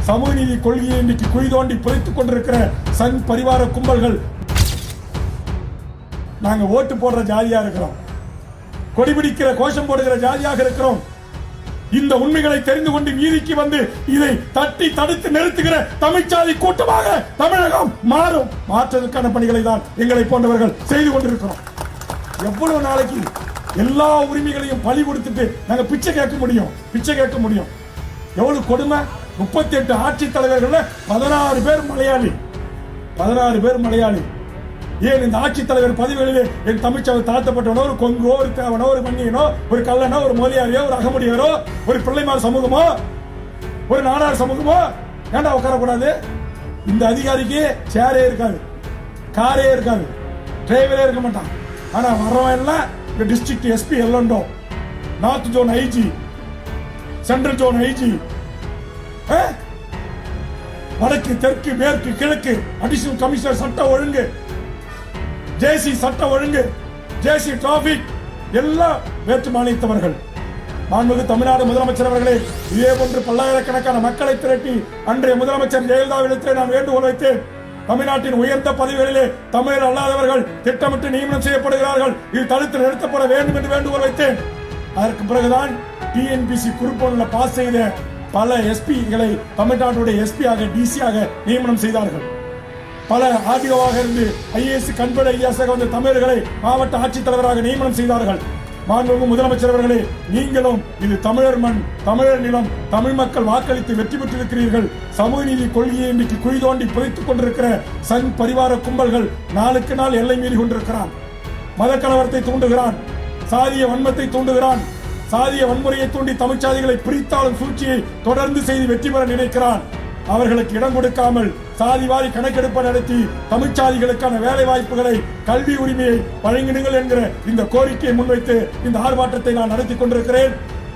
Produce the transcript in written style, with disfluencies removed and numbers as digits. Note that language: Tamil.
சமூக நீதி கொள்கையை இன்றைக்கு குழி தோண்டி புதைத்துக் கொண்டிருக்கிற சங் பரிவார கும்பல்கள். நாங்க ஓட்டு போடுற ஜாதியா இருக்கிறோம், கொடிபிடிக்கிற கோஷம் போடுகிற ஜாதியாக இருக்கிறோம். இந்த உண்மைகளை தெரிந்து கொண்டு வீதிக்கு வந்து இதை தட்டி தடுத்து நிறுத்துகிற தமிழ்ச்சாதி கூட்டமாக தமிழகம் மாறும். மாற்றத்திற்கான பணிகளை தான் எங்களை போன்றவர்கள் செய்து கொண்டிருக்கிறோம். எவ்வளவு நாளைக்கு எல்லா உரிமைகளையும் பலி கொடுத்துட்டு நாங்க பிச்சை கேட்க முடியும்? பிச்சை கேட்க முடியும்? எவ்வளவு கொடுமை! 38 ஆட்சித் தலைவர்கள் 16 பேர் மலையாளி. 16 பேர் மலையாளி. ஏன் இந்த ஆட்சித் தலைவர் பதவிகளிலே என் தமிழ்ச்சாவை தாழ்த்தப்பட்டவனோ, ஒரு கொங்கோ, ஒரு தேவனோ, ஒரு மண்ணியனோ, ஒரு கல்லனோ, ஒரு மொழியாரியோ, ஒரு அகமுடியரோ, ஒரு பிள்ளைமார் சமூகமோ, ஒரு நாடார் சமூகமோ ஏன்டா உட்காரக்கூடாது? இந்த அதிகாரிக்கு சேரே இருக்காது, காரே இருக்காது, டிரைவரே இருக்க மாட்டான். ஆனா வர்றவன் எல்லாம் இந்த டிஸ்ட்ரிக்ட் எஸ்பி எல்லண்டோ, north zone IG, central zone IG, வடக்கு தெற்கு மேற்கு கிழக்கு அடிஷனல் கமிஷனர் சட்ட ஒழுங்கு, ஜேசி சட்ட ஒழுங்கு, ஜேசி டிராபிக் எல்லாம் வேற்று மாநிலத்தவர்கள். மாண்புமிகு தமிழ்நாடு முதலமைச்சர் அவர்களே, இதே போன்று பல்லாயிரக்கணக்கான மக்களை திரட்டி அன்றைய முதலமைச்சர் ஜெயலலிதாவிடத்திலே நான் வேண்டுகோள் வைத்தேன். தமிழ்நாட்டின் உயர்ந்த பதவிகளிலே தமிழர் அல்லாதவர்கள் திட்டமிட்டு நியமனம் செய்யப்படுகிறார்கள், இது தடுத்து நிறுத்தப்பட வேண்டும் என்று வேண்டுகோள் வைத்தேன். அதற்கு பிறகுதான் டிஎன்பிசி குறுப்பொருள்ல பாஸ் செய்த பல எஸ்பிகளை தமிழ்நாட்டுடைய எஸ்பியாக டிசியாக நியமனம் செய்தார்கள். பல ஆர்டிஓவாக இருந்து ஐஏஎஸ் கண்பட ஐயாஸாக வந்த தமிழர்களை மாவட்ட ஆட்சித்தலைவராக நியமனம் செய்தார்கள். மாண்புமிகு முதலமைச்சர் அவர்களே, நீங்களும் இது தமிழர் மண், தமிழர் நிலம், தமிழ் மக்கள் வாக்களித்து வெற்றி பெற்றிருக்கிறீர்கள். சமூக நீதி கொள்கையை இன்றைக்கு குழி தோண்டி புதைத்துக் கொண்டிருக்கிற சங் பரிவார கும்பல்கள் நாளுக்கு நாள் எல்லை மீறி கொண்டிருக்கிறான். மத கலவரத்தை தூண்டுகிறான், சாதிய வன்மத்தை தூண்டுகிறான், சாதிய வன்முறையை தூண்டி தமிழ்ச்சாதிகளை பிரித்தாளும் சூழ்ச்சியை தொடர்ந்து செய்து வெற்றி பெற நினைக்கிறான். அவர்களுக்கு இடம் கொடுக்காமல் சாதிவாரி கணக்கெடுப்பு நடத்தி தமிழ்ச்சாதிகளுக்கான வேலை வாய்ப்புகளை, கல்வி உரிமையை வழங்கிடுங்கள் என்கிற இந்த கோரிக்கையை முன்வைத்து இந்த ஆர்ப்பாட்டத்தை நான் நடத்தி கொண்டிருக்கிறேன்.